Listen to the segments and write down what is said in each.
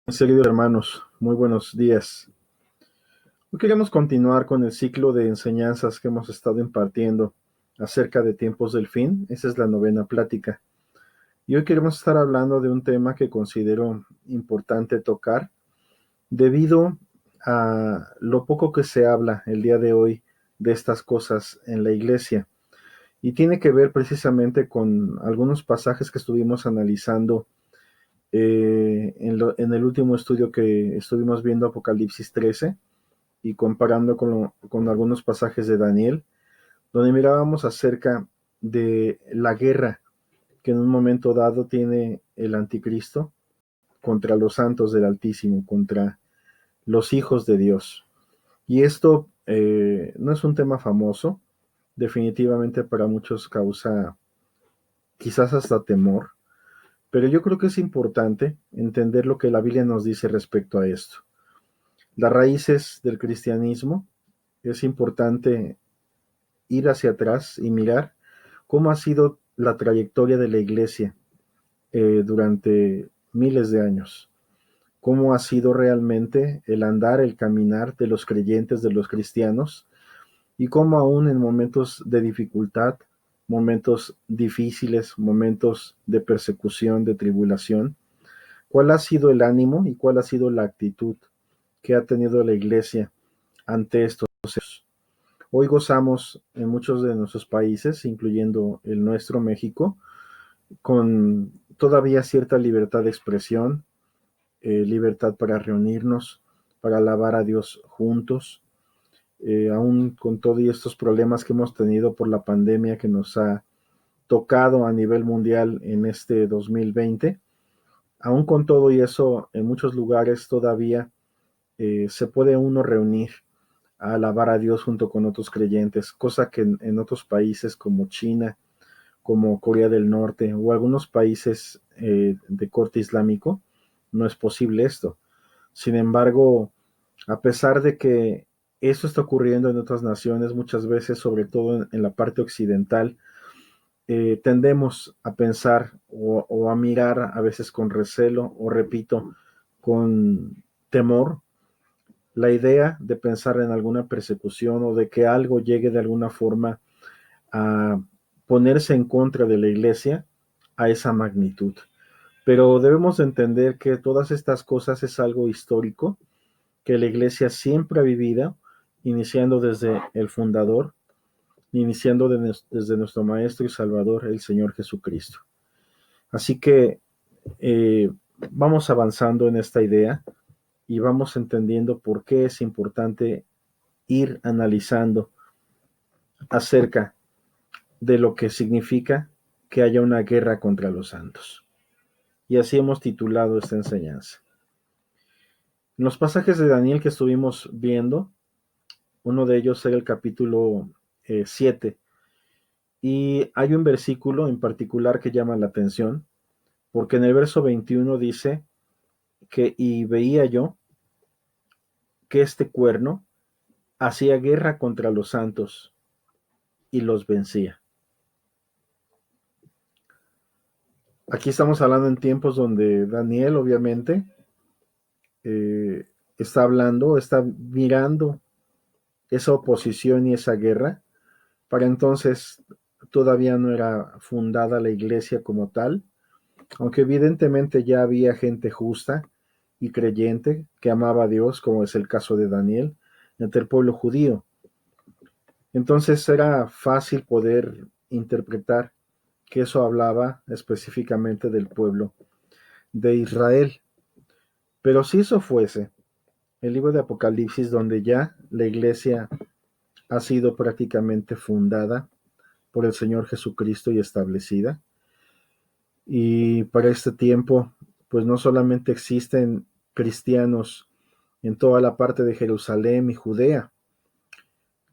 Queridos hermanos, muy buenos días. Hoy queremos continuar con el ciclo de enseñanzas que hemos estado impartiendo acerca de tiempos del fin. Esa es la novena plática. Y hoy queremos estar hablando de un tema que considero importante tocar debido a lo poco que se habla el día de hoy de estas cosas en la iglesia. Y tiene que ver precisamente con algunos pasajes que estuvimos analizando en el último estudio que estuvimos viendo, Apocalipsis 13, y comparando con algunos pasajes de Daniel, donde mirábamos acerca de la guerra que en un momento dado tiene el anticristo contra los santos del Altísimo, contra los hijos de Dios. Y esto no es un tema famoso, definitivamente para muchos causa quizás hasta temor, pero yo creo que es importante entender lo que la Biblia nos dice respecto a esto. Las raíces del cristianismo, es importante ir hacia atrás y mirar cómo ha sido la trayectoria de la iglesia durante miles de años, cómo ha sido realmente el andar, el caminar de los creyentes, de los cristianos, y cómo aún en momentos de dificultad, momentos difíciles, momentos de persecución, de tribulación, cuál ha sido el ánimo y cuál ha sido la actitud que ha tenido la iglesia ante estos hechos. Hoy gozamos en muchos de nuestros países, incluyendo el nuestro, México, con todavía cierta libertad de expresión, libertad para reunirnos, para alabar a Dios juntos, aún con todos estos problemas que hemos tenido por la pandemia que nos ha tocado a nivel mundial en este 2020. Aún con todo y eso, en muchos lugares todavía se puede uno reunir a alabar a Dios junto con otros creyentes, cosa que en otros países como China, como Corea del Norte o algunos países de corte islámico, no es posible esto. Sin embargo, a pesar de que eso está ocurriendo en otras naciones, muchas veces, sobre todo en la parte occidental, tendemos a pensar o a mirar a veces con recelo o, repito, con temor la idea de pensar en alguna persecución o de que algo llegue de alguna forma a ponerse en contra de la iglesia a esa magnitud. Pero debemos entender que todas estas cosas es algo histórico, que la iglesia siempre ha vivido, iniciando desde el fundador, iniciando desde nuestro Maestro y Salvador, el Señor Jesucristo. Así que eh, vamos avanzando en esta idea y vamos entendiendo por qué es importante ir analizando acerca de lo que significa que haya una guerra contra los santos. Y así hemos titulado esta enseñanza. En los pasajes de Daniel que estuvimos viendo, uno de ellos era el capítulo 7, y hay un versículo en particular que llama la atención, porque en el verso 21 dice que y veía yo que este cuerno hacía guerra contra los santos y los vencía. Aquí estamos hablando en tiempos donde Daniel, obviamente, eh, está hablando, está mirando esa oposición y esa guerra. Para entonces todavía no era fundada la iglesia como tal, aunque evidentemente ya había gente justa y creyente que amaba a Dios, como es el caso de Daniel, entre el pueblo judío. Entonces era fácil poder interpretar que eso hablaba específicamente del pueblo de Israel. Pero si eso fuese el libro de Apocalipsis, donde ya la iglesia ha sido prácticamente fundada por el Señor Jesucristo y establecida, y para este tiempo, pues no solamente existen cristianos en toda la parte de Jerusalén y Judea,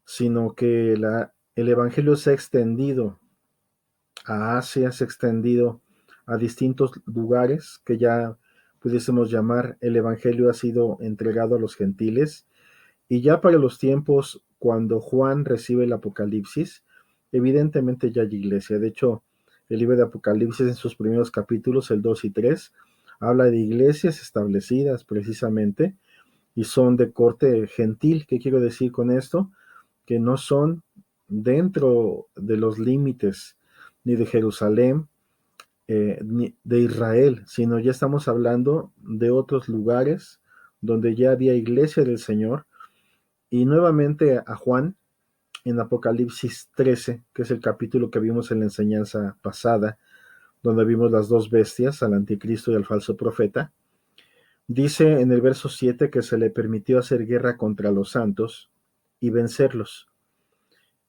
sino que el Evangelio se ha extendido a Asia, se ha extendido a distintos lugares que ya pudiésemos llamar el Evangelio ha sido entregado a los gentiles. Y ya para los tiempos cuando Juan recibe el Apocalipsis, evidentemente ya hay iglesia. De hecho, el libro de Apocalipsis en sus primeros capítulos, el 2 y 3, Habla de iglesias establecidas precisamente y son de corte gentil. ¿Qué quiero decir con esto? Que no son dentro de los límites ni de Jerusalén, ni de Israel, sino ya estamos hablando de otros lugares donde ya había iglesia del Señor. Y nuevamente a Juan, en Apocalipsis 13, que es el capítulo que vimos en la enseñanza pasada, donde vimos las dos bestias, al anticristo y al falso profeta, dice en el verso 7 que se le permitió hacer guerra contra los santos y vencerlos.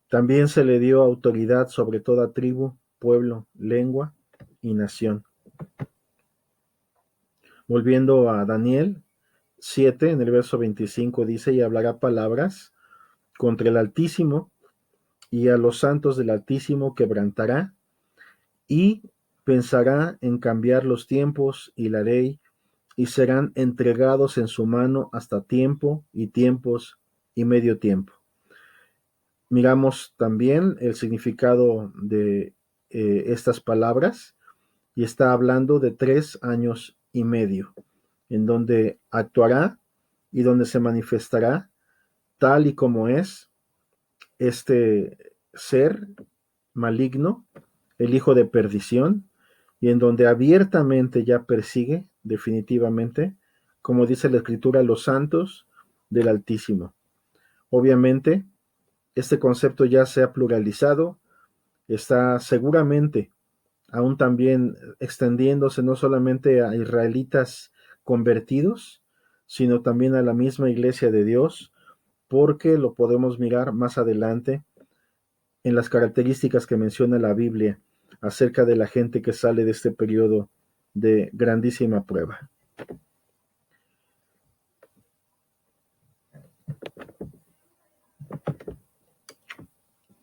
También se le dio autoridad sobre toda tribu, pueblo, lengua y nación. Volviendo a Daniel 7, en el verso 25 dice, y hablará palabras contra el Altísimo y a los santos del Altísimo quebrantará y pensará en cambiar los tiempos y la ley y serán entregados en su mano hasta tiempo y tiempos y medio tiempo. Miramos también el significado de estas palabras y está hablando de 3 años y medio, en donde actuará y donde se manifestará tal y como es este ser maligno, el hijo de perdición, y en donde abiertamente ya persigue definitivamente, como dice la Escritura, los santos del Altísimo. Obviamente, este concepto ya se ha pluralizado, está seguramente aún también extendiéndose no solamente a israelitas convertidos, sino también a la misma iglesia de Dios, porque lo podemos mirar más adelante en las características que menciona la Biblia acerca de la gente que sale de este periodo de grandísima prueba.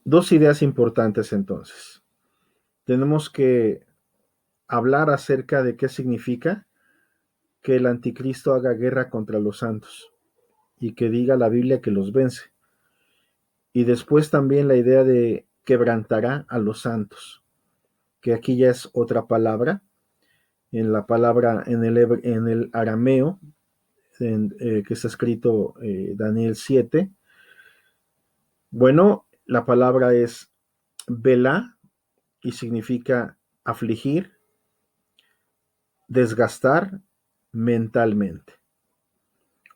Dos ideas importantes entonces. Tenemos que hablar acerca de qué significa que el anticristo haga guerra contra los santos y que diga la Biblia que los vence. Y después también la idea de quebrantará a los santos, que aquí ya es otra palabra, en la palabra en el arameo, que está escrito Daniel 7. Bueno, la palabra es belá y significa afligir, desgastar mentalmente.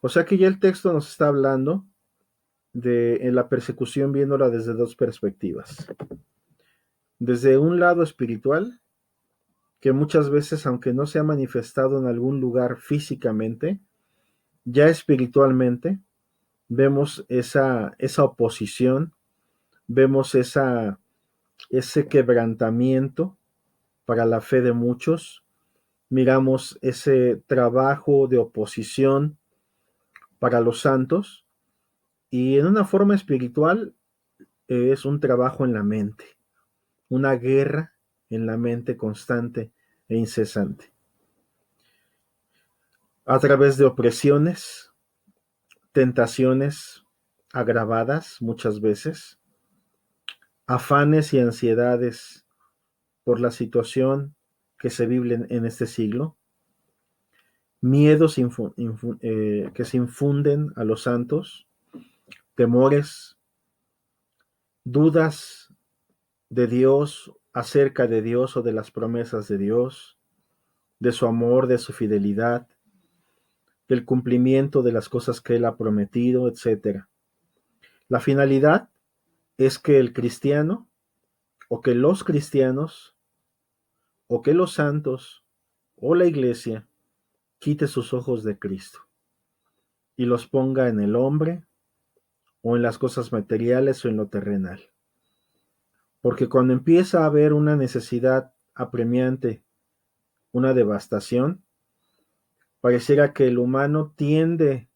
O sea que ya el texto nos está hablando de en la persecución viéndola desde dos perspectivas. Desde un lado espiritual, que muchas veces, aunque no se ha manifestado en algún lugar físicamente, ya espiritualmente vemos esa oposición, vemos ese quebrantamiento para la fe de muchos, miramos ese trabajo de oposición para los santos y en una forma espiritual es un trabajo en la mente, una guerra en la mente constante e incesante. A través de opresiones, tentaciones agravadas muchas veces, afanes y ansiedades por la situación que se vive en este siglo, miedos que se infunden a los santos, temores, dudas de Dios, acerca de Dios o de las promesas de Dios, de su amor, de su fidelidad, del cumplimiento de las cosas que Él ha prometido, etc. La finalidad es que el cristiano, o que los cristianos, o que los santos, o la iglesia, quite sus ojos de Cristo y los ponga en el hombre, o en las cosas materiales o en lo terrenal. Porque cuando empieza a haber una necesidad apremiante, una devastación, pareciera que el humano tiende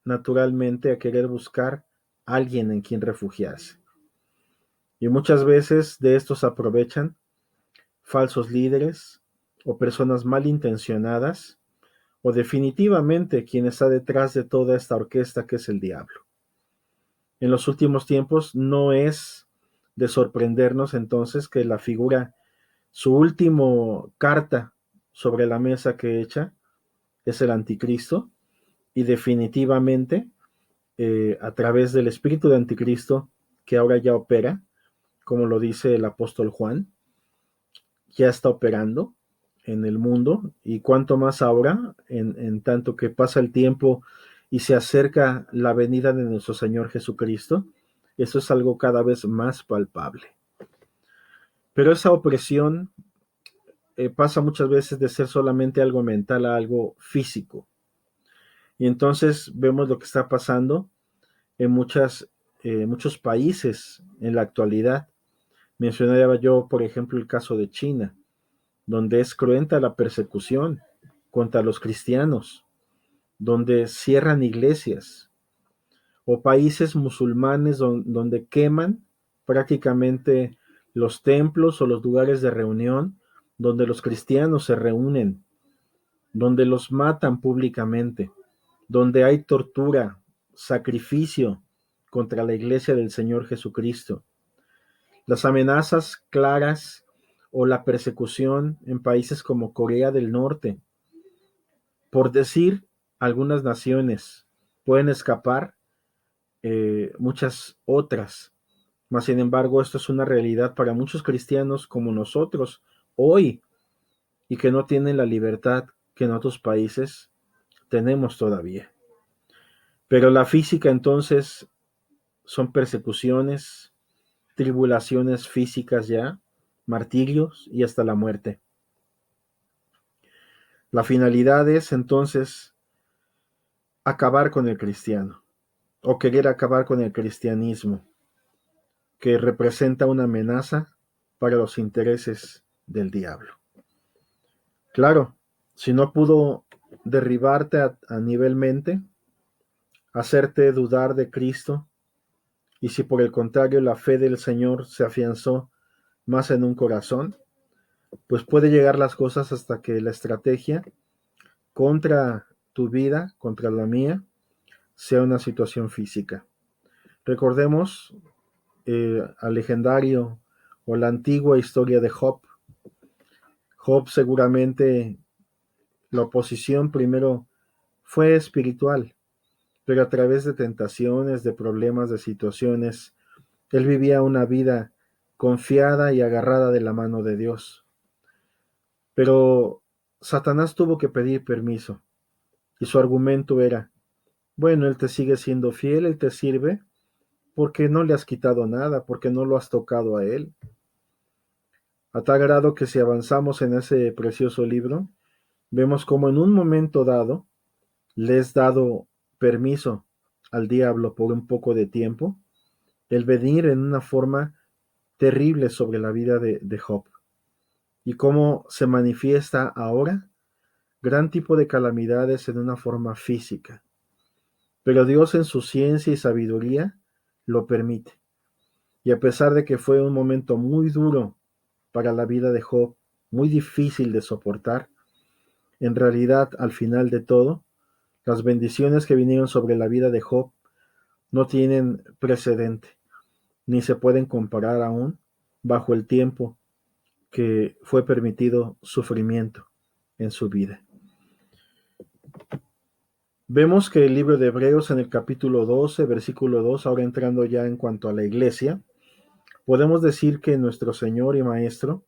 naturalmente a querer buscar a alguien en quien refugiarse. Y muchas veces de estos aprovechan falsos líderes o personas malintencionadas o definitivamente quien está detrás de toda esta orquesta que es el diablo. En los últimos tiempos no es de sorprendernos entonces que la figura, su último carta sobre la mesa que echa, es el anticristo, y definitivamente a través del espíritu de anticristo que ahora ya opera, como lo dice el apóstol Juan, ya está operando en el mundo, y cuanto más ahora, en tanto que pasa el tiempo y se acerca la venida de nuestro Señor Jesucristo, eso es algo cada vez más palpable. Pero esa opresión pasa muchas veces de ser solamente algo mental a algo físico. Y entonces vemos lo que está pasando en muchos países en la actualidad. Mencionaba yo, por ejemplo, el caso de China, donde es cruenta la persecución contra los cristianos, donde cierran iglesias, o países musulmanes donde queman prácticamente los templos o los lugares de reunión donde los cristianos se reúnen, donde los matan públicamente, donde hay tortura, sacrificio contra la iglesia del Señor Jesucristo. Las amenazas claras o la persecución en países como Corea del Norte, por decir algunas naciones, pueden escapar muchas otras. Mas, sin embargo, esto es una realidad para muchos cristianos como nosotros hoy, y que no tienen la libertad que en otros países tenemos todavía. Pero la física entonces son persecuciones, tribulaciones físicas ya, martirios y hasta la muerte. La finalidad es entonces acabar con el cristiano, o querer acabar con el cristianismo, que representa una amenaza para los intereses del diablo. Claro, si no pudo derribarte a nivel mente, hacerte dudar de Cristo, y si por el contrario la fe del Señor se afianzó más en un corazón, pues puede llegar las cosas hasta que la estrategia contra tu vida, contra la mía, sea una situación física. Recordemos al legendario o la antigua historia de Job. Job seguramente la oposición primero fue espiritual, pero a través de tentaciones, de problemas, de situaciones, él vivía una vida confiada y agarrada de la mano de Dios. Pero Satanás tuvo que pedir permiso, y su argumento era, bueno, él te sigue siendo fiel, él te sirve, porque no le has quitado nada, porque no lo has tocado a él. A tal grado que si avanzamos en ese precioso libro, vemos como en un momento dado le es dado permiso al diablo por un poco de tiempo el venir en una forma terrible sobre la vida de Job, y cómo se manifiesta ahora gran tipo de calamidades en una forma física. Pero Dios en su ciencia y sabiduría lo permite. Y a pesar de que fue un momento muy duro para la vida de Job, muy difícil de soportar, en realidad al final de todo, las bendiciones que vinieron sobre la vida de Job no tienen precedente, ni se pueden comparar aún bajo el tiempo que fue permitido sufrimiento en su vida. Vemos que el libro de Hebreos en el capítulo 12, versículo 2, ahora entrando ya en cuanto a la iglesia, podemos decir que nuestro Señor y Maestro,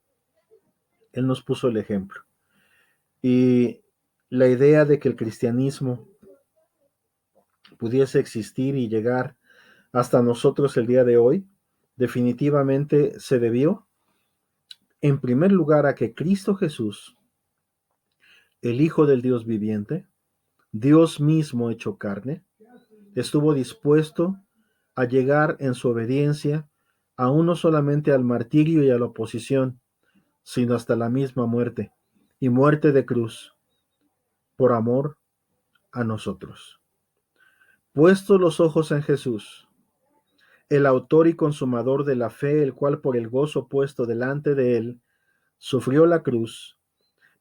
Él nos puso el ejemplo. Y la idea de que el cristianismo pudiese existir y llegar hasta nosotros el día de hoy, definitivamente se debió, en primer lugar, a que Cristo Jesús, el Hijo del Dios viviente, Dios mismo hecho carne, estuvo dispuesto a llegar en su obediencia aún no solamente al martirio y a la oposición, sino hasta la misma muerte, y muerte de cruz, por amor a nosotros. Puestos los ojos en Jesús, el autor y consumador de la fe, el cual por el gozo puesto delante de él, sufrió la cruz,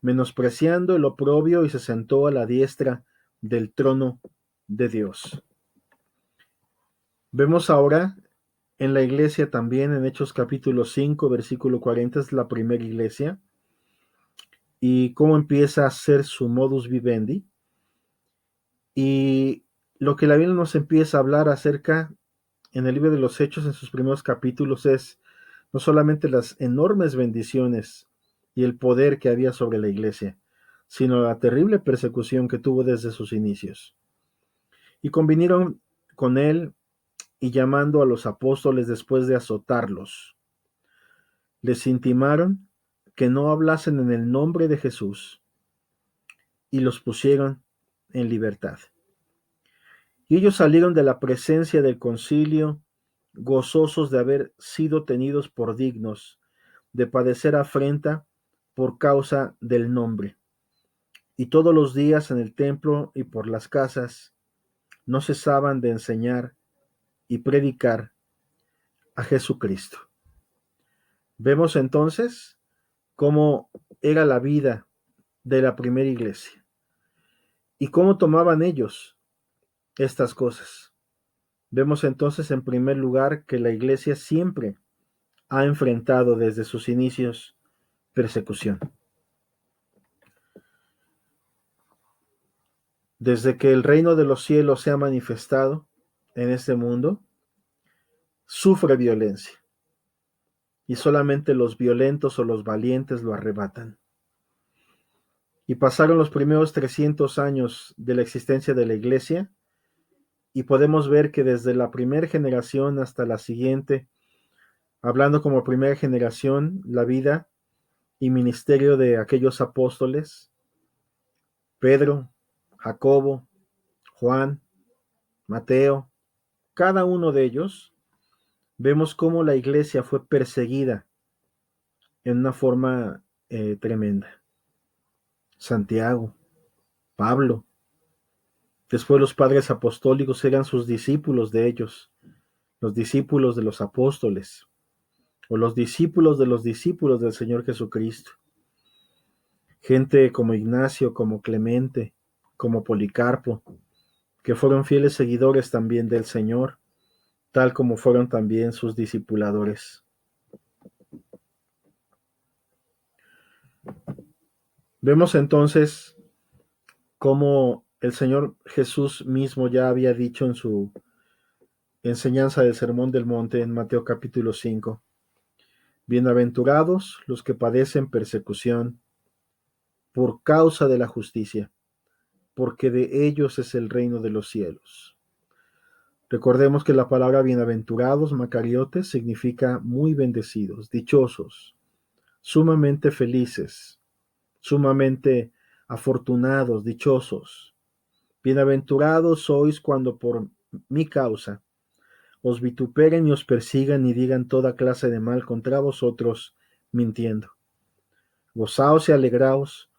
menospreciando el oprobio, y se sentó a la diestra del trono de Dios. Vemos ahora en la iglesia también, en Hechos capítulo 5, versículo 40, es la primera iglesia, y cómo empieza a ser su modus vivendi, Y lo que la Biblia nos empieza a hablar acerca en el libro de los Hechos, en sus primeros capítulos, es no solamente las enormes bendiciones y el poder que había sobre la iglesia, sino la terrible persecución que tuvo desde sus inicios. Y convinieron con él y llamando a los apóstoles después de azotarlos, les intimaron que no hablasen en el nombre de Jesús y los pusieron en libertad. Y ellos salieron de la presencia del concilio, gozosos de haber sido tenidos por dignos de padecer afrenta por causa del nombre. Y todos los días en el templo y por las casas no cesaban de enseñar y predicar a Jesucristo. Vemos entonces cómo era la vida de la primera iglesia y cómo tomaban ellos estas cosas. Vemos entonces en primer lugar que la iglesia siempre ha enfrentado desde sus inicios persecución. Desde que el reino de los cielos se ha manifestado en este mundo, sufre violencia y solamente los violentos o los valientes lo arrebatan. Y pasaron los primeros 300 años de la existencia de la iglesia y podemos ver que desde la primera generación hasta la siguiente, hablando como primera generación, la vida y ministerio de aquellos apóstoles, Pedro, Jacobo, Juan, Mateo, cada uno de ellos, vemos cómo la iglesia fue perseguida en una forma tremenda. Santiago, Pablo, después los padres apostólicos eran sus discípulos de ellos, los discípulos de los apóstoles, o los discípulos del Señor Jesucristo. Gente como Ignacio, como Clemente, como Policarpo, que fueron fieles seguidores también del Señor, tal como fueron también sus discipuladores. Vemos entonces cómo el Señor Jesús mismo ya había dicho en su enseñanza del Sermón del Monte en Mateo capítulo 5, bienaventurados los que padecen persecución por causa de la justicia, porque de ellos es el reino de los cielos. Recordemos que la palabra bienaventurados, macariotes, significa muy bendecidos, dichosos, sumamente felices, sumamente afortunados, dichosos. Bienaventurados sois cuando por mi causa os vituperen y os persigan y digan toda clase de mal contra vosotros, mintiendo. Gozaos y alegraos,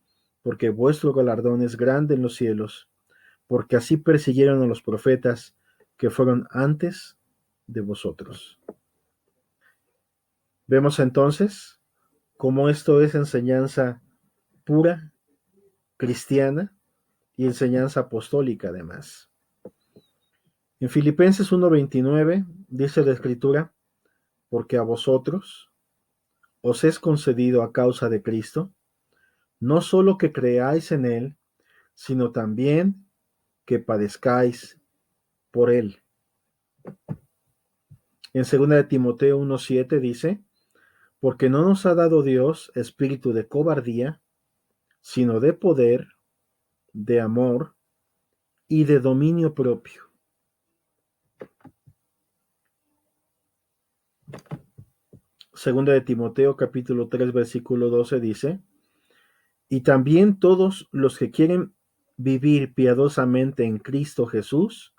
porque vuestro galardón es grande en los cielos, porque así persiguieron a los profetas que fueron antes de vosotros. Vemos entonces cómo esto es enseñanza pura, cristiana y enseñanza apostólica además. En Filipenses 1:29 dice la Escritura, porque a vosotros os es concedido a causa de Cristo, no solo que creáis en Él, sino también que padezcáis por Él. En 2 de Timoteo 1:7 dice, porque no nos ha dado Dios espíritu de cobardía, sino de poder, de amor y de dominio propio. Segunda de Timoteo capítulo 3 versículo 12 dice, y también todos los que quieren vivir piadosamente en Cristo Jesús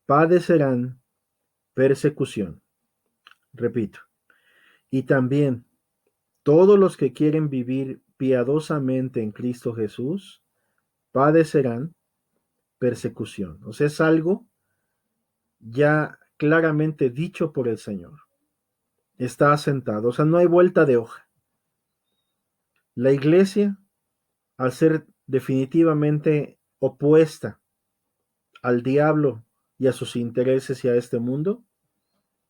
padecerán persecución. Repito, y también todos los que quieren vivir piadosamente en Cristo Jesús padecerán persecución. O sea, es algo ya claramente dicho por el Señor. Está asentado, o sea, no hay vuelta de hoja. La iglesia, al ser definitivamente opuesta al diablo y a sus intereses y a este mundo,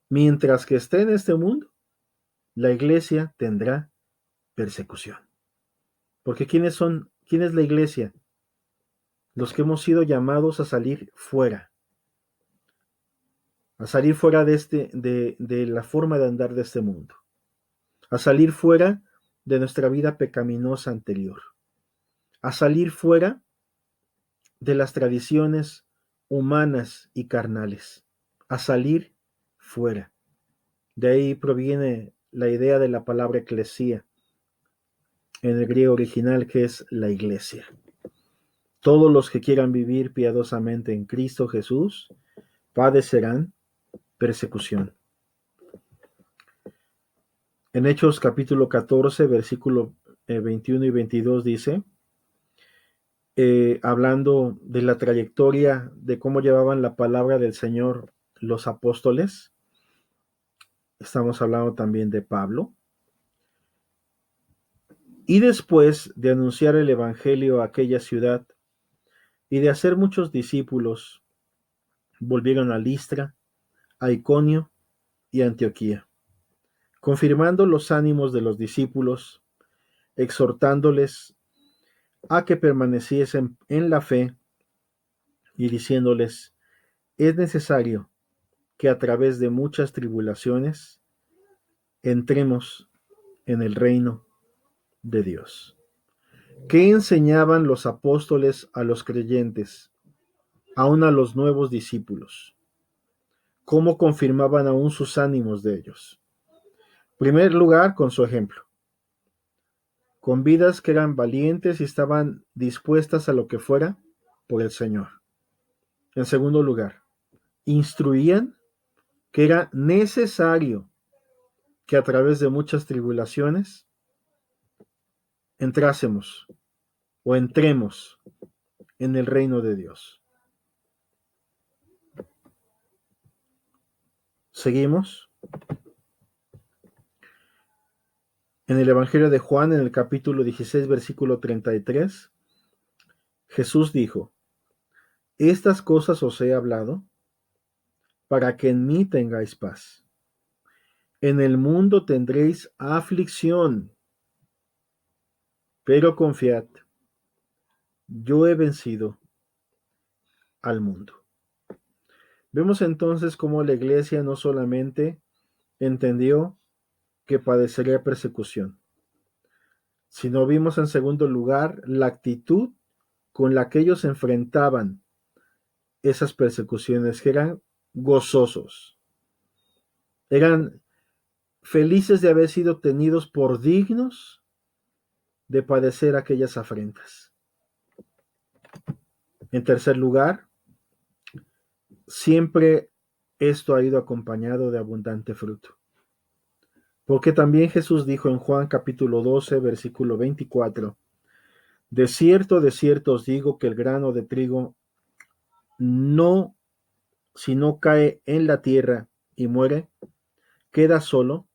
mientras que esté en este mundo, la iglesia tendrá persecución. Porque ¿quién es la iglesia? los que hemos sido llamados a salir fuera de la forma de andar de este mundo, a salir fuera de nuestra vida pecaminosa anterior, a salir fuera de las tradiciones humanas y carnales, a salir fuera. De ahí proviene la idea de la palabra eclesía, en el griego original, que es la iglesia. Todos los que quieran vivir piadosamente en Cristo Jesús padecerán persecución. En Hechos capítulo 14, versículo 21 y 22 dice, hablando de la trayectoria de cómo llevaban la palabra del Señor los apóstoles, estamos hablando también de Pablo, y después de anunciar el evangelio a aquella ciudad y de hacer muchos discípulos, volvieron a Listra, a Iconio y a Antioquía, confirmando los ánimos de los discípulos, exhortándoles a que permaneciesen en la fe y diciéndoles, es necesario que a través de muchas tribulaciones entremos en el reino de Dios. ¿Qué enseñaban los apóstoles a los creyentes, aun a los nuevos discípulos? ¿Cómo confirmaban aún sus ánimos de ellos? En primer lugar, con su ejemplo, con vidas que eran valientes y estaban dispuestas a lo que fuera por el Señor. En segundo lugar, instruían que era necesario que a través de muchas tribulaciones entrásemos o entremos en el reino de Dios. Seguimos. En el Evangelio de Juan, en el capítulo 16, versículo 33, Jesús dijo, estas cosas os he hablado para que en mí tengáis paz. En el mundo tendréis aflicción, pero confiad, yo he vencido al mundo. Vemos entonces cómo la iglesia no solamente entendió que padecería persecución, sino vimos en segundo lugar la actitud con la que ellos enfrentaban esas persecuciones, que eran gozosos, eran felices de haber sido tenidos por dignos de padecer aquellas afrentas. En tercer lugar, siempre esto ha ido acompañado de abundante fruto. Porque también Jesús dijo en Juan capítulo 12, versículo 24, de cierto os digo que el grano de trigo no, si no cae en la tierra y muere, queda solo,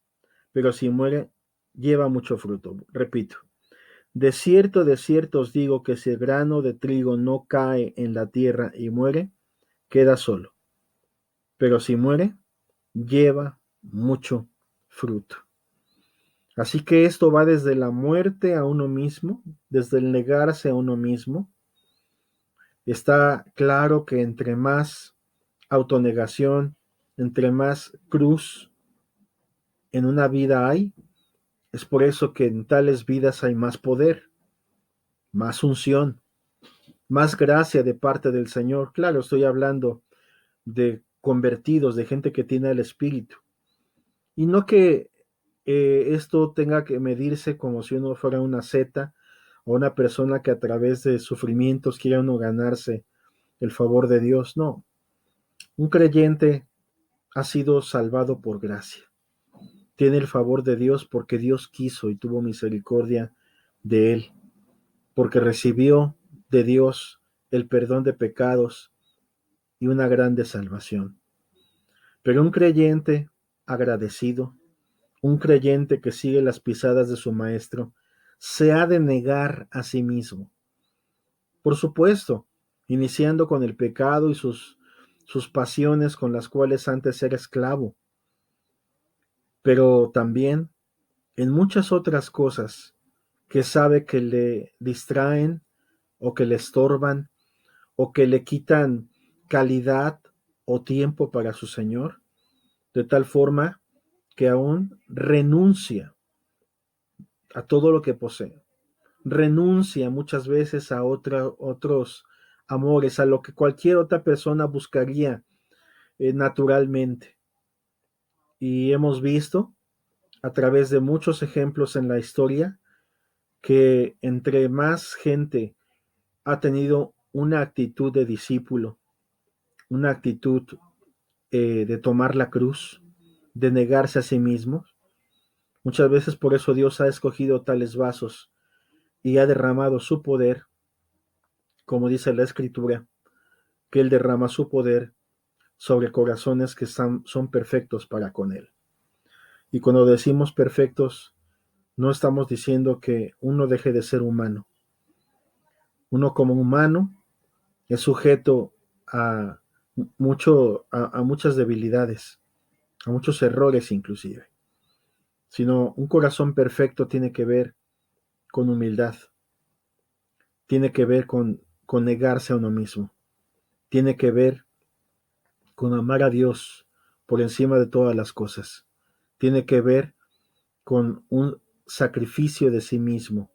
pero si muere, lleva mucho fruto. Repito, de cierto os digo que si el grano de trigo no cae en la tierra y muere, queda solo, pero si muere, lleva mucho fruto. Así que esto va desde la muerte a uno mismo, desde el negarse a uno mismo. Está claro que entre más autonegación, entre más cruz en una vida hay, es por eso que en tales vidas hay más poder, más unción, más gracia de parte del Señor. Claro, estoy hablando de convertidos, de gente que tiene el Espíritu. Y no que esto tenga que medirse como si uno fuera una seta o una persona que a través de sufrimientos quiera uno ganarse el favor de Dios. No, un creyente ha sido salvado por gracia. Tiene el favor de Dios porque Dios quiso y tuvo misericordia de él, porque recibió de Dios el perdón de pecados y una grande salvación. Pero un creyente agradecido, un creyente que sigue las pisadas de su maestro, se ha de negar a sí mismo. Por supuesto, iniciando con el pecado y sus pasiones con las cuales antes era esclavo, pero también en muchas otras cosas que sabe que le distraen o que le estorban o que le quitan calidad o tiempo para su Señor, de tal forma que aún renuncia a todo lo que posee, renuncia muchas veces a otros amores, a lo que cualquier otra persona buscaría naturalmente. Y hemos visto a través de muchos ejemplos en la historia que entre más gente ha tenido una actitud de discípulo, una actitud de tomar la cruz, de negarse a sí mismos, muchas veces por eso Dios ha escogido tales vasos y ha derramado su poder, como dice la Escritura, que Él derrama su poder sobre corazones que son perfectos para con Él. Y cuando decimos perfectos, no estamos diciendo que uno deje de ser humano. Uno como humano es sujeto a, a muchas debilidades, a muchos errores inclusive. Sino un corazón perfecto tiene que ver con humildad, tiene que ver con negarse a uno mismo, tiene que ver con amar a Dios por encima de todas las cosas, tiene que ver con un sacrificio de sí mismo,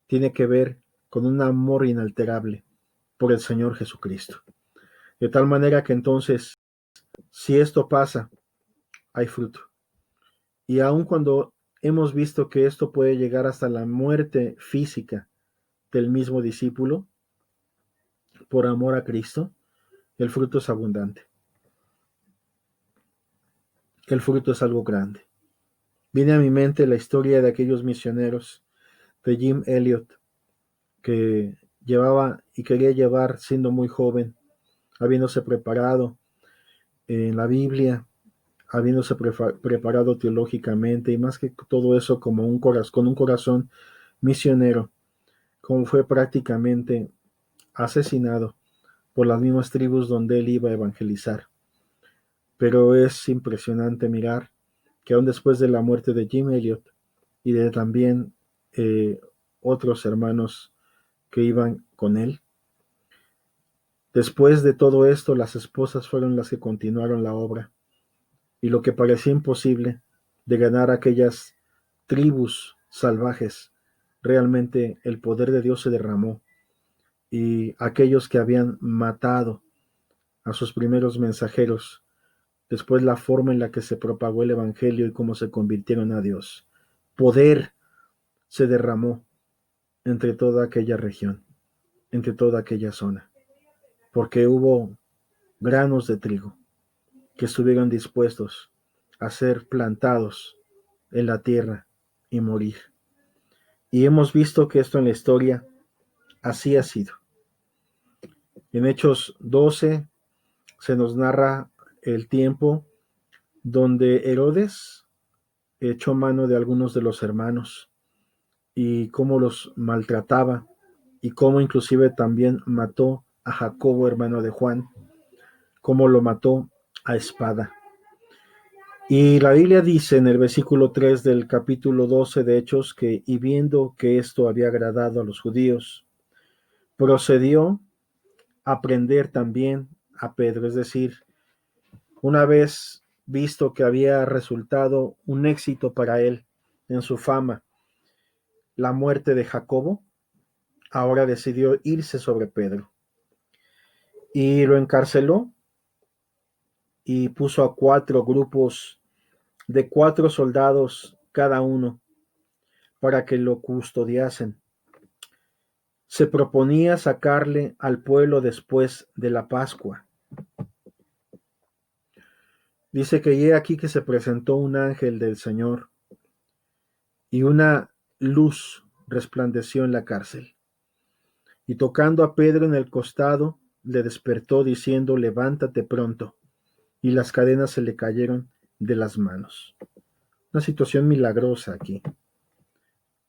tiene que ver con un amor inalterable por el Señor Jesucristo. De tal manera que entonces, si esto pasa, hay fruto. Y aun cuando hemos visto que esto puede llegar hasta la muerte física del mismo discípulo, por amor a Cristo, el fruto es abundante. El fruto es algo grande. Viene a mi mente la historia de aquellos misioneros de Jim Elliot que llevaba y quería llevar siendo muy joven, habiéndose preparado en la Biblia, habiéndose preparado teológicamente y más que todo eso como con un corazón misionero, como fue prácticamente asesinado por las mismas tribus donde él iba a evangelizar. Pero es impresionante mirar que aún después de la muerte de Jim Elliot y de también eh, otros hermanos que iban con él, después de todo esto las esposas fueron las que continuaron la obra y lo que parecía imposible de ganar a aquellas tribus salvajes, realmente el poder de Dios se derramó y aquellos que habían matado a sus primeros mensajeros, después la forma en la que se propagó el Evangelio y cómo se convirtieron a Dios. Poder se derramó entre toda aquella región, entre toda aquella zona, porque hubo granos de trigo que estuvieron dispuestos a ser plantados en la tierra y morir. Y hemos visto que esto en la historia así ha sido. En Hechos 12 se nos narra el tiempo donde Herodes echó mano de algunos de los hermanos y cómo los maltrataba y cómo inclusive también mató a Jacobo, hermano de Juan, cómo lo mató a espada. Y la Biblia dice en el versículo 3 del capítulo 12 de Hechos que, y viendo que esto había agradado a los judíos, procedió a prender también a Pedro, es decir, una vez visto que había resultado un éxito para él en su fama, la muerte de Jacobo, ahora decidió irse sobre Pedro y lo encarceló y puso a 4 grupos de 4 soldados cada uno para que lo custodiasen. Se proponía sacarle al pueblo después de la Pascua. Dice que he aquí que se presentó un ángel del Señor y una luz resplandeció en la cárcel. Y tocando a Pedro en el costado, le despertó diciendo, levántate pronto. Y las cadenas se le cayeron de las manos. Una situación milagrosa aquí.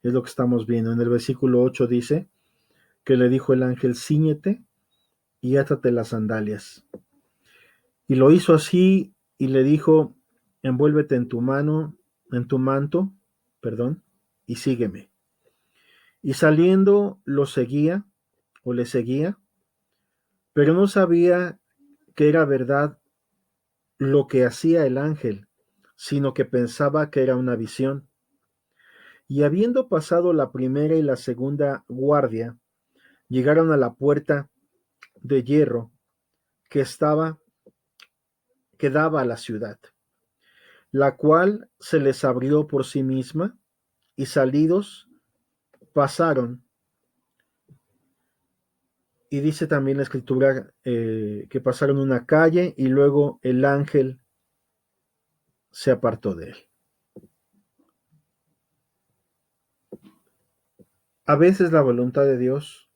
Es lo que estamos viendo. En el versículo 8 dice que le dijo el ángel, cíñete y átate las sandalias. Y lo hizo así y le dijo, envuélvete en tu mano, en tu manto, perdón, y sígueme. Y saliendo lo seguía, o le seguía, pero no sabía que era verdad lo que hacía el ángel, sino que pensaba que era una visión. Y habiendo pasado la primera y la segunda guardia, llegaron a la puerta de hierro que que daba a la ciudad, la cual se les abrió por sí misma, y salidos pasaron. Y dice también la escritura que pasaron una calle y luego el ángel se apartó de él. A veces la voluntad de Dios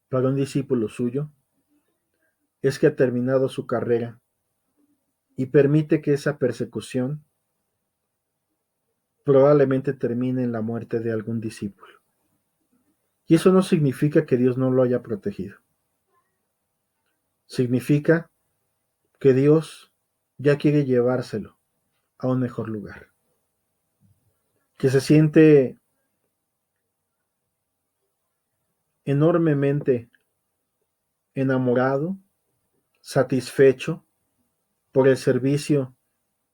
para un discípulo suyo es que ha terminado su carrera y permite que esa persecución probablemente termine en la muerte de algún discípulo. Y eso no significa que Dios no lo haya protegido. Significa que Dios ya quiere llevárselo a un mejor lugar. Que se siente enormemente enamorado, satisfecho por el servicio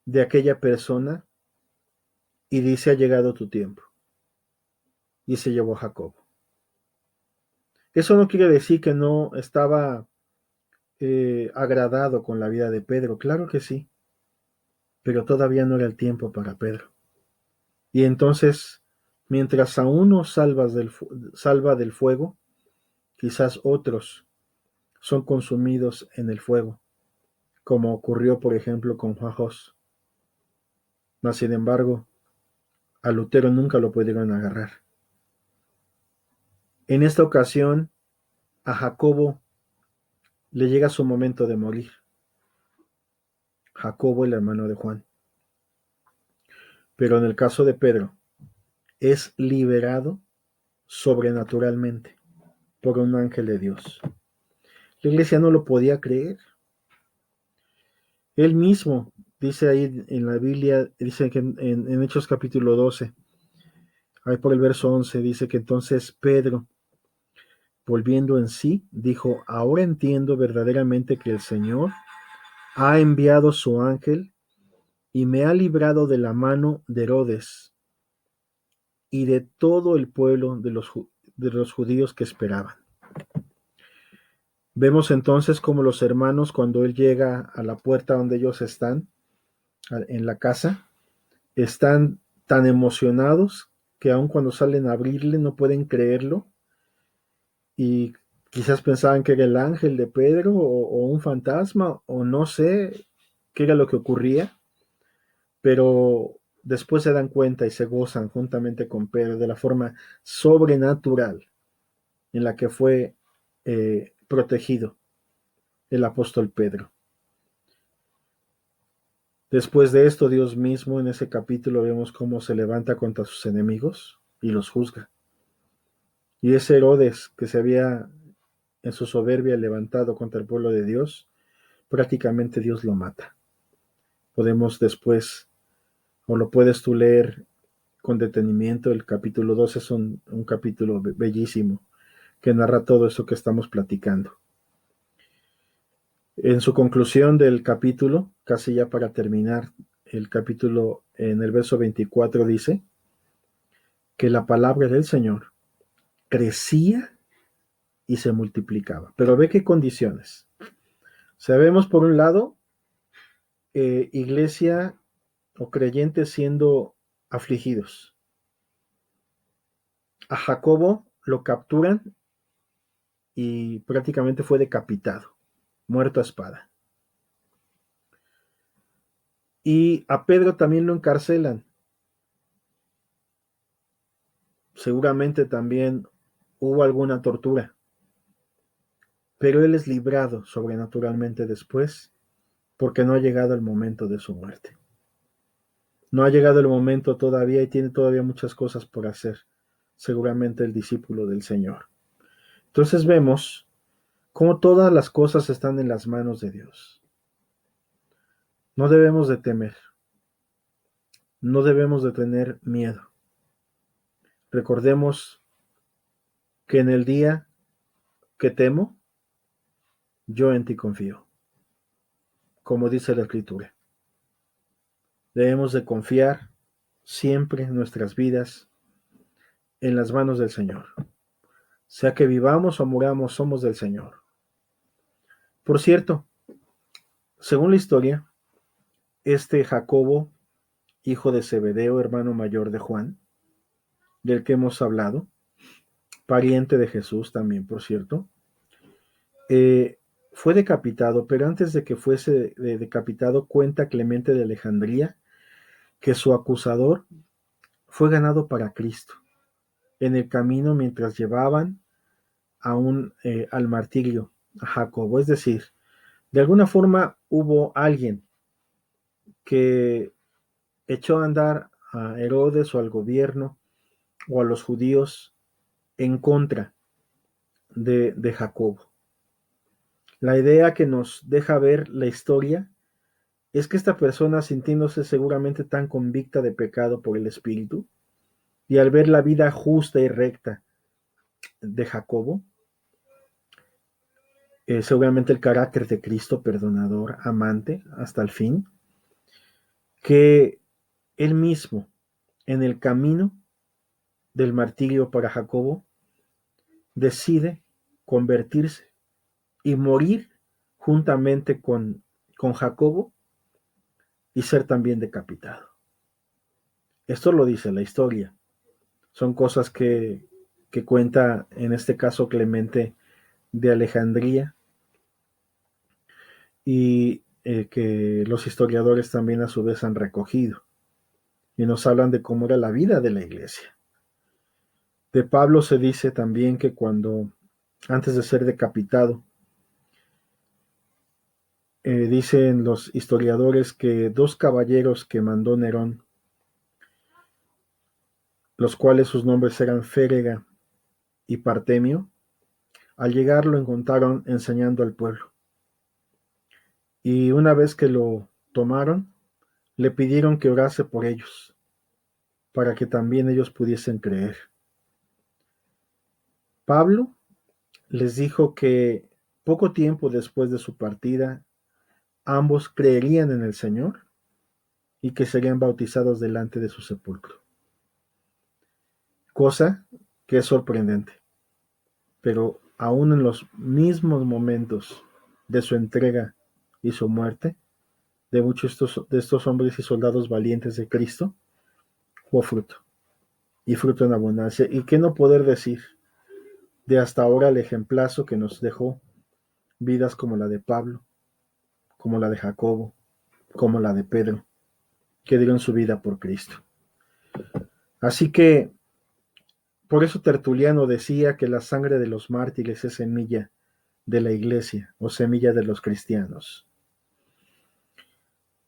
de aquella persona y dice: ha llegado tu tiempo. Y se llevó a Jacob. Eso no quiere decir que no estaba agradado con la vida de Pedro, claro que sí, pero todavía no era el tiempo para Pedro. Y entonces, mientras a uno salva del fuego, quizás otros son consumidos en el fuego, como ocurrió por ejemplo con Juan Jos. Mas sin embargo, a Lutero nunca lo pudieron agarrar. En esta ocasión, a Jacobo le llega su momento de morir. Jacobo, el hermano de Juan. Pero en el caso de Pedro, es liberado sobrenaturalmente por un ángel de Dios. La iglesia no lo podía creer. Él mismo dice ahí en la Biblia, dice que en Hechos capítulo 12, ahí por el verso 11, dice que entonces Pedro, volviendo en sí, dijo: ahora entiendo verdaderamente que el Señor ha enviado su ángel y me ha librado de la mano de Herodes y de todo el pueblo de los judíos que esperaban. Vemos entonces como los hermanos, cuando él llega a la puerta donde ellos están, en la casa, están tan emocionados que aun cuando salen a abrirle no pueden creerlo, y quizás pensaban que era el ángel de Pedro o un fantasma, o no sé qué era lo que ocurría, pero después se dan cuenta y se gozan juntamente con Pedro de la forma sobrenatural en la que fue protegido el apóstol Pedro. Después de esto, Dios mismo en ese capítulo vemos cómo se levanta contra sus enemigos y los juzga. Y ese Herodes que se había en su soberbia levantado contra el pueblo de Dios, prácticamente Dios lo mata. Podemos después, o lo puedes tú leer con detenimiento, el capítulo 12 es un capítulo bellísimo que narra todo eso que estamos platicando. En su conclusión del capítulo, casi ya para terminar el capítulo, en el verso 24 dice que la palabra del Señor crecía y se multiplicaba. Pero ve qué condiciones. Sabemos por un lado, iglesia o creyentes siendo afligidos. A Jacobo lo capturan y prácticamente fue decapitado, muerto a espada. Y a Pedro también lo encarcelan. Seguramente también hubo alguna tortura, pero él es librado sobrenaturalmente después porque no ha llegado el momento de su muerte. No ha llegado el momento todavía y tiene todavía muchas cosas por hacer, seguramente el discípulo del Señor. Entonces vemos cómo todas las cosas están en las manos de Dios. No debemos de temer, no debemos de tener miedo. Recordemos que en el día que temo, yo en ti confío, como dice la Escritura. Debemos de confiar siempre en nuestras vidas en las manos del Señor. Sea que vivamos o muramos, somos del Señor. Por cierto, según la historia, este Jacobo, hijo de Zebedeo, hermano mayor de Juan, del que hemos hablado, pariente de Jesús también, por cierto, eh, fue decapitado, pero antes de que fuese decapitado, cuenta Clemente de Alejandría que su acusador fue ganado para Cristo en el camino mientras llevaban al martirio a Jacobo. Es decir, de alguna forma hubo alguien que echó a andar a Herodes o al gobierno o a los judíos en contra de Jacobo. La idea que nos deja ver la historia es que esta persona, sintiéndose seguramente tan convicta de pecado por el Espíritu, y al ver la vida justa y recta de Jacobo, seguramente el carácter de Cristo, perdonador, amante, hasta el fin, que él mismo, en el camino del martirio para Jacobo, decide convertirse y morir juntamente con Jacobo y ser también decapitado. Esto lo dice la historia. Son cosas que cuenta en este caso Clemente de Alejandría y que los historiadores también a su vez han recogido y nos hablan de cómo era la vida de la iglesia. De Pablo se dice también que antes de ser decapitado, dicen los historiadores que dos caballeros que mandó Nerón, los cuales sus nombres eran Férega y Partemio, al llegar lo encontraron enseñando al pueblo. Y una vez que lo tomaron, le pidieron que orase por ellos, para que también ellos pudiesen creer. Pablo les dijo que poco tiempo después de su partida, ambos creerían en el Señor y que serían bautizados delante de su sepulcro. Cosa que es sorprendente, pero aún en los mismos momentos de su entrega y su muerte, de muchos de estos hombres y soldados valientes de Cristo, hubo fruto, y fruto en abundancia. ¿Y qué no poder decir de hasta ahora el ejemplazo que nos dejó vidas como la de Pablo, como la de Jacobo, como la de Pedro, que dieron su vida por Cristo? Así que, por eso Tertuliano decía que la sangre de los mártires es semilla de la iglesia o semilla de los cristianos.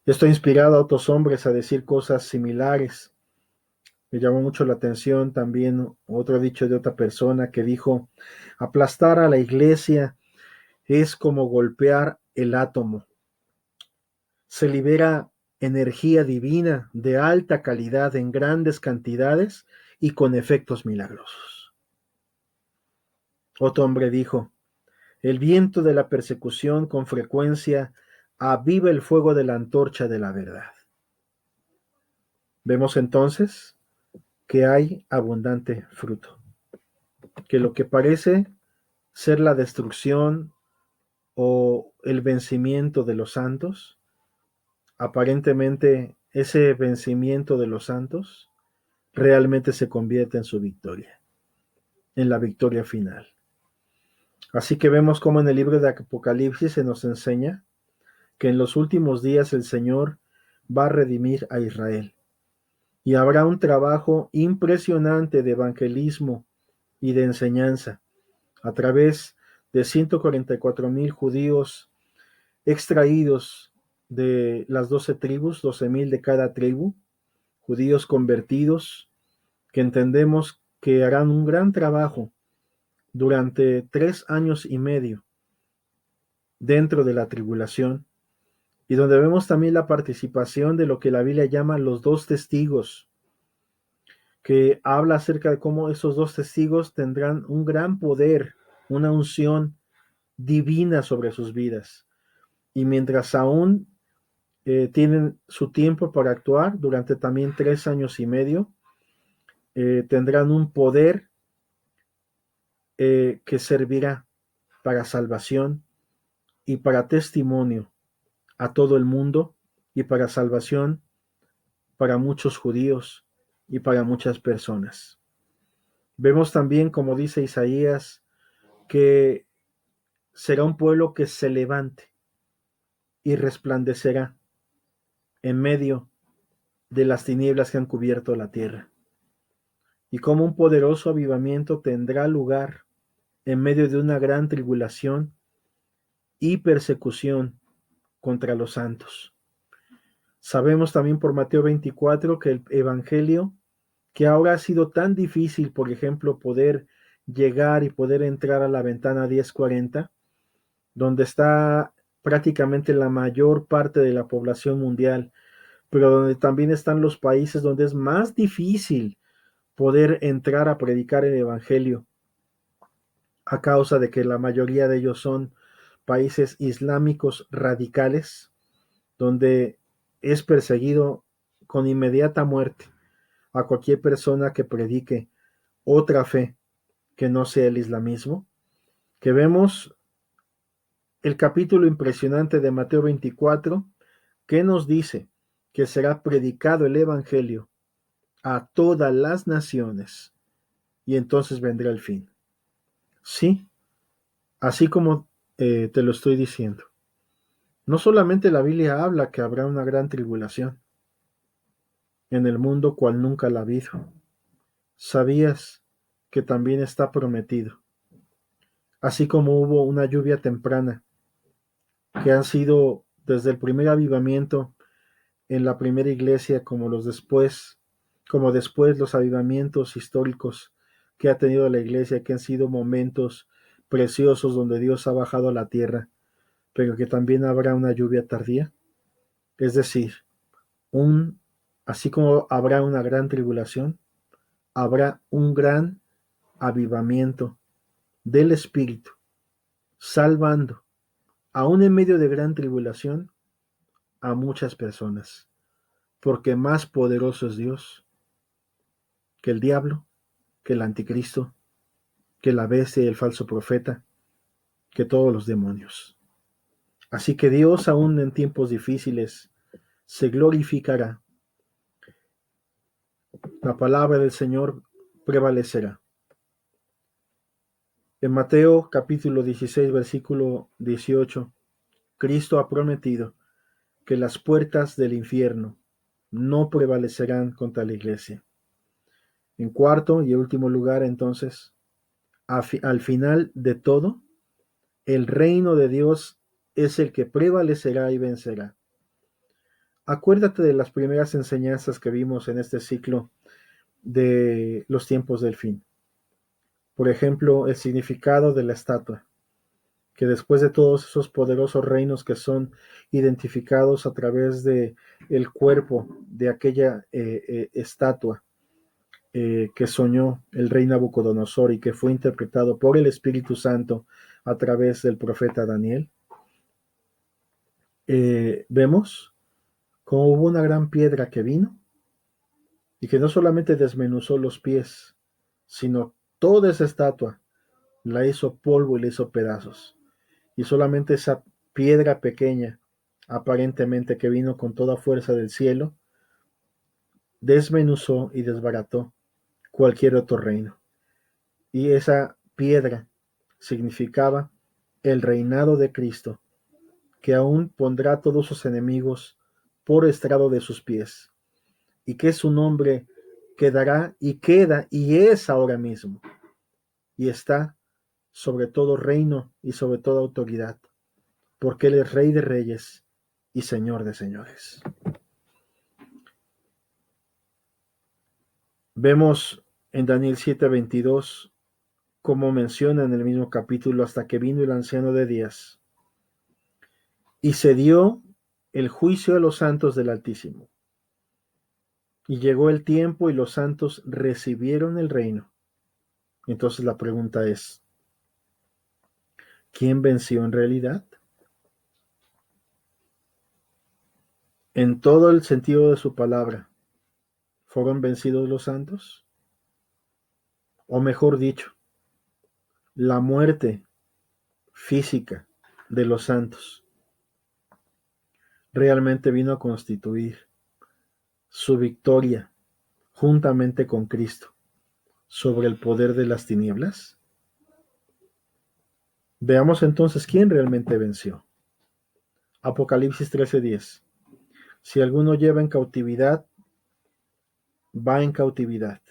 Esto ha inspirado a otros hombres a decir cosas similares. Me llamó mucho la atención también otro dicho de otra persona que dijo: aplastar a la iglesia es como golpear el átomo. Se libera energía divina de alta calidad en grandes cantidades y con efectos milagrosos. Otro hombre dijo: el viento de la persecución con frecuencia aviva el fuego de la antorcha de la verdad. Vemos entonces que hay abundante fruto, que lo que parece ser la destrucción o el vencimiento de los santos, aparentemente ese vencimiento de los santos realmente se convierte en su victoria, en la victoria final. Así que vemos cómo en el libro de Apocalipsis se nos enseña que en los últimos días el Señor va a redimir a Israel y habrá un trabajo impresionante de evangelismo y de enseñanza a través de 144,000 judíos extraídos de las 12 tribus, 12,000 de cada tribu, judíos convertidos que entendemos que harán un gran trabajo durante 3 años y medio dentro de la tribulación, y donde vemos también la participación de lo que la Biblia llama los dos testigos, que habla acerca de cómo esos dos testigos tendrán un gran poder, una unción divina sobre sus vidas. Y mientras aún tienen su tiempo para actuar, durante también 3 años y medio, tendrán un poder que servirá para salvación y para testimonio a todo el mundo y para salvación para muchos judíos y para muchas personas. Vemos también, como dice Isaías, que será un pueblo que se levante y resplandecerá en medio de las tinieblas que han cubierto la tierra. Y como un poderoso avivamiento tendrá lugar en medio de una gran tribulación y persecución contra los santos. Sabemos también por Mateo 24 que el Evangelio, que ahora ha sido tan difícil, por ejemplo, poder llegar y poder entrar a la ventana 1040, donde está prácticamente la mayor parte de la población mundial, pero donde también están los países donde es más difícil poder entrar a predicar el Evangelio, a causa de que la mayoría de ellos son países islámicos radicales, donde es perseguido con inmediata muerte a cualquier persona que predique otra fe que no sea el islamismo, que vemos el capítulo impresionante de Mateo 24, que nos dice que será predicado el Evangelio a todas las naciones y entonces vendrá el fin. Sí, así como te lo estoy diciendo. No solamente la Biblia habla que habrá una gran tribulación en el mundo cual nunca la ha habido. ¿Sabías que también está prometido? Así como hubo una lluvia temprana, que han sido desde el primer avivamiento en la primera iglesia como después los avivamientos históricos que ha tenido la iglesia, que han sido momentos preciosos donde Dios ha bajado a la tierra, pero que también habrá una lluvia tardía. Es decir, un, así como habrá una gran tribulación, habrá un gran avivamiento del Espíritu, salvando, aún en medio de gran tribulación, a muchas personas, porque más poderoso es Dios que el diablo, que el anticristo, que la bestia y el falso profeta, que todos los demonios. Así que Dios, aún en tiempos difíciles, se glorificará. La palabra del Señor prevalecerá. En Mateo capítulo 16, versículo 18, Cristo ha prometido que las puertas del infierno no prevalecerán contra la iglesia. En cuarto y último lugar, entonces, al final de todo, el reino de Dios es el que prevalecerá y vencerá. Acuérdate de las primeras enseñanzas que vimos en este ciclo de los tiempos del fin. Por ejemplo, el significado de la estatua, que después de todos esos poderosos reinos que son identificados a través de el cuerpo de aquella estatua que soñó el rey Nabucodonosor y que fue interpretado por el Espíritu Santo a través del profeta Daniel, vemos cómo hubo una gran piedra que vino y que no solamente desmenuzó los pies, sino toda esa estatua la hizo polvo y la hizo pedazos. Y solamente esa piedra pequeña, aparentemente que vino con toda fuerza del cielo, desmenuzó y desbarató cualquier otro reino. Y esa piedra significaba el reinado de Cristo, que aún pondrá a todos sus enemigos por estrado de sus pies, y que su nombre quedará y queda y es ahora mismo, y está sobre todo reino y sobre toda autoridad, porque Él es Rey de Reyes y Señor de Señores. Vemos en Daniel 7:22 como menciona en el mismo capítulo, hasta que vino el anciano de días, y se dio el juicio a los santos del Altísimo. Y llegó el tiempo y los santos recibieron el reino. Entonces la pregunta es, ¿Quién venció en realidad? En todo el sentido de su palabra, ¿fueron vencidos los santos? O mejor dicho, la muerte física de los santos realmente vino a constituir su victoria juntamente con Cristo sobre el poder de las tinieblas. Veamos entonces quién realmente venció. Apocalipsis 13:10. Si alguno lleva en cautividad, va en cautividad.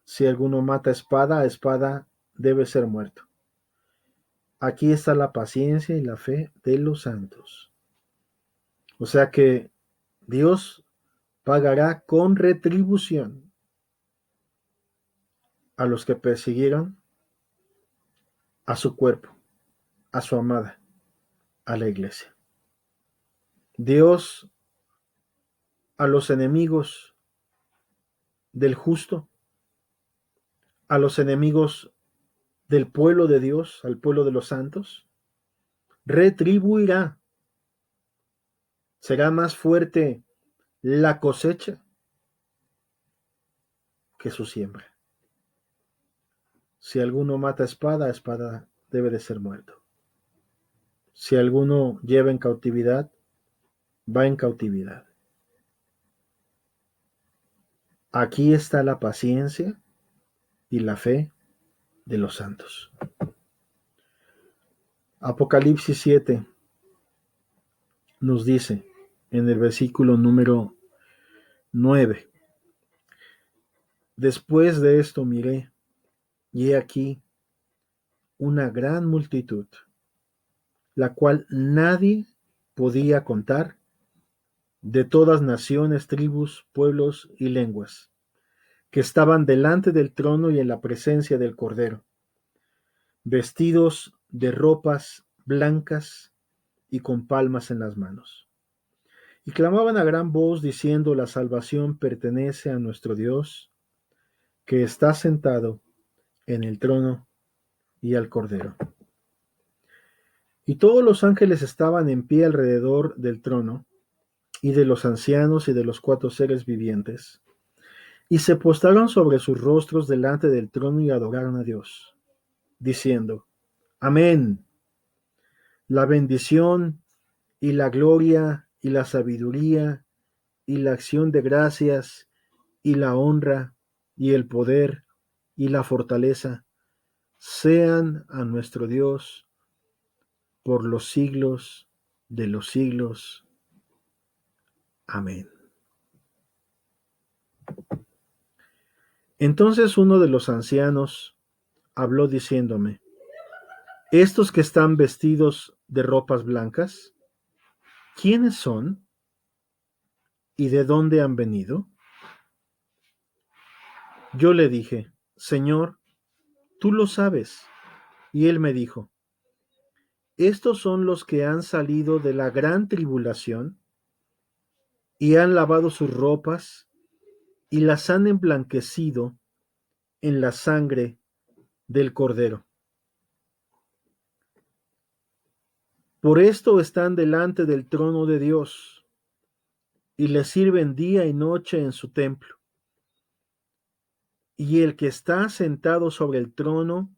Si alguno mata a espada debe ser muerto. Aquí está la paciencia y la fe de los santos. O sea que Dios pagará con retribución a los que persiguieron a su cuerpo, a su amada, a la iglesia. Dios a los enemigos del justo, a los enemigos del pueblo de Dios, al pueblo de los santos, retribuirá. Será más fuerte la cosecha que su siembra. Si alguno mata a espada debe de ser muerto. Si alguno lleva en cautividad, va en cautividad. Aquí está la paciencia y la fe de los santos. Apocalipsis 7 nos dice en el versículo número 9: Después de esto miré, y he aquí una gran multitud, la cual nadie podía contar, de todas naciones, tribus, pueblos y lenguas, que estaban delante del trono y en la presencia del Cordero, vestidos de ropas blancas y con palmas en las manos. Y clamaban a gran voz diciendo: La salvación pertenece a nuestro Dios, que está sentado en el trono y al Cordero. Y todos los ángeles estaban en pie alrededor del trono, y de los ancianos y de los cuatro seres vivientes, y se postraron sobre sus rostros delante del trono y adoraron a Dios, diciendo: Amén. La bendición y la gloria y la sabiduría y la acción de gracias y la honra y el poder y la fortaleza sean a nuestro Dios por los siglos de los siglos. Amén. Entonces uno de los ancianos habló diciéndome: Estos que están vestidos de ropas blancas, ¿quiénes son y de dónde han venido? Yo le dije: Señor, tú lo sabes. Y él me dijo: Estos son los que han salido de la gran tribulación y han lavado sus ropas y las han emblanquecido en la sangre del Cordero. Por esto están delante del trono de Dios y le sirven día y noche en su templo. Y el que está sentado sobre el trono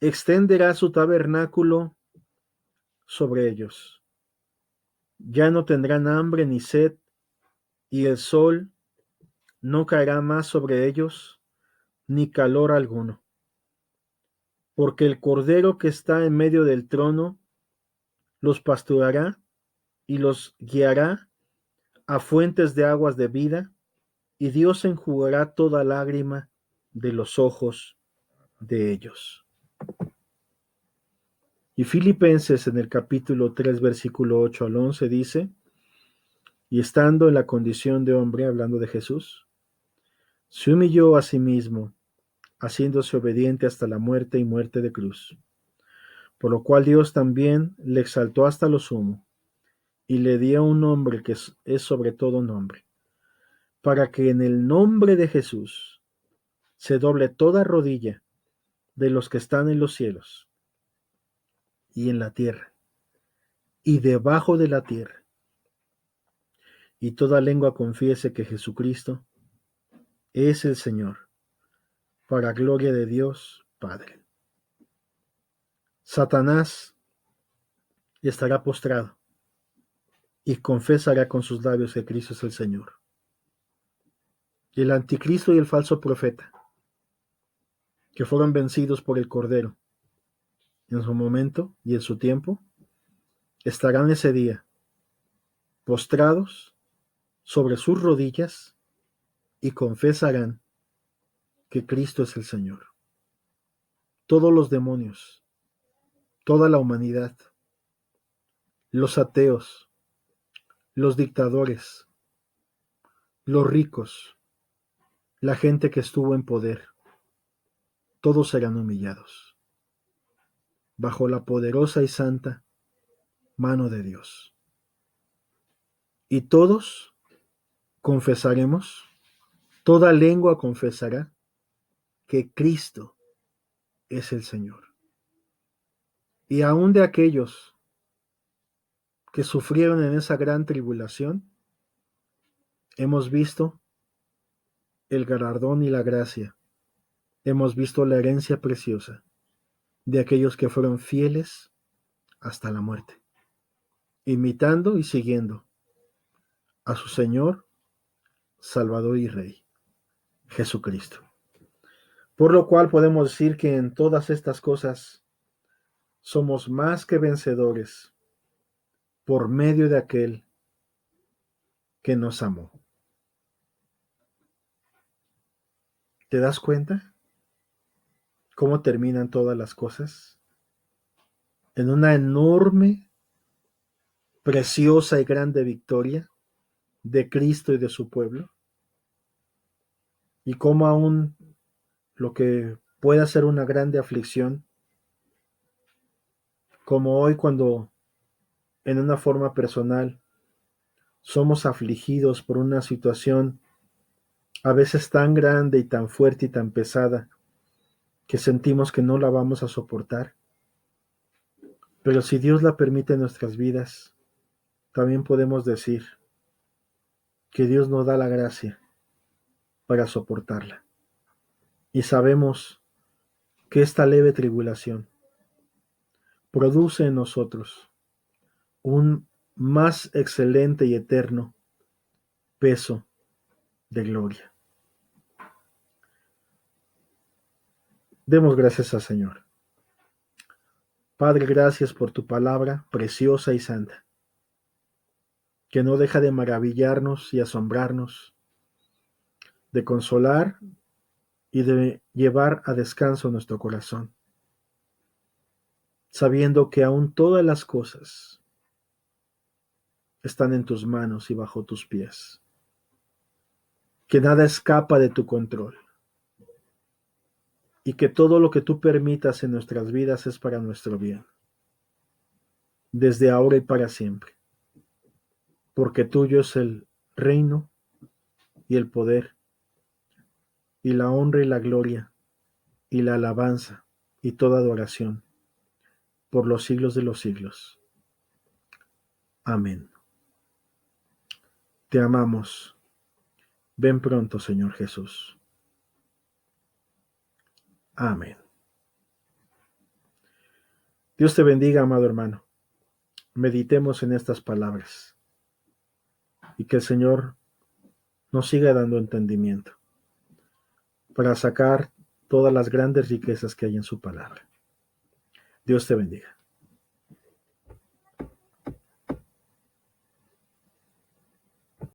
extenderá su tabernáculo sobre ellos. Ya no tendrán hambre ni sed, y el sol no caerá más sobre ellos, ni calor alguno. Porque el Cordero que está en medio del trono los pastoreará y los guiará a fuentes de aguas de vida, y Dios enjugará toda lágrima de los ojos de ellos. Y Filipenses en el capítulo 3, versículo 8 al 11 dice: Y estando en la condición de hombre, hablando de Jesús, se humilló a sí mismo, haciéndose obediente hasta la muerte y muerte de cruz. Por lo cual Dios también le exaltó hasta lo sumo, y le dio un nombre que es sobre todo nombre, para que en el nombre de Jesús se doble toda rodilla de los que están en los cielos y en la tierra, y debajo de la tierra, y toda lengua confiese que Jesucristo es el Señor, para gloria de Dios Padre. Satanás estará postrado y confesará con sus labios que Cristo es el Señor. El anticristo y el falso profeta, que fueron vencidos por el Cordero en su momento y en su tiempo, estarán ese día postrados sobre sus rodillas y confesarán que Cristo es el Señor. Todos los demonios, toda la humanidad, los ateos, los dictadores, los ricos, la gente que estuvo en poder, todos serán humillados bajo la poderosa y santa mano de Dios. Y todos confesaremos, toda lengua confesará que Cristo es el Señor. Y aún de aquellos que sufrieron en esa gran tribulación, hemos visto el galardón y la gracia, hemos visto la herencia preciosa de aquellos que fueron fieles hasta la muerte, imitando y siguiendo a su Señor, Salvador y Rey, Jesucristo. Por lo cual podemos decir que en todas estas cosas somos más que vencedores por medio de aquel que nos amó. ¿Te das cuenta cómo terminan todas las cosas? En una enorme, preciosa y grande victoria de Cristo y de su pueblo. Y cómo aún lo que pueda ser una grande aflicción, como hoy cuando en una forma personal somos afligidos por una situación a veces tan grande y tan fuerte y tan pesada que sentimos que no la vamos a soportar. Pero si Dios la permite en nuestras vidas, también podemos decir que Dios nos da la gracia para soportarla. Y sabemos que esta leve tribulación produce en nosotros un más excelente y eterno peso de gloria. Demos gracias al Señor. Padre, gracias por tu palabra preciosa y santa, que no deja de maravillarnos y asombrarnos, de consolar y de llevar a descanso nuestro corazón, sabiendo que aún todas las cosas están en tus manos y bajo tus pies, que nada escapa de tu control y que todo lo que tú permitas en nuestras vidas es para nuestro bien, desde ahora y para siempre, porque tuyo es el reino y el poder y la honra y la gloria y la alabanza y toda adoración por los siglos de los siglos. Amén. Te amamos. Ven pronto, Señor Jesús. Amén. Dios te bendiga, amado hermano. Meditemos en estas palabras y que el Señor nos siga dando entendimiento para sacar todas las grandes riquezas que hay en su palabra. Dios te bendiga.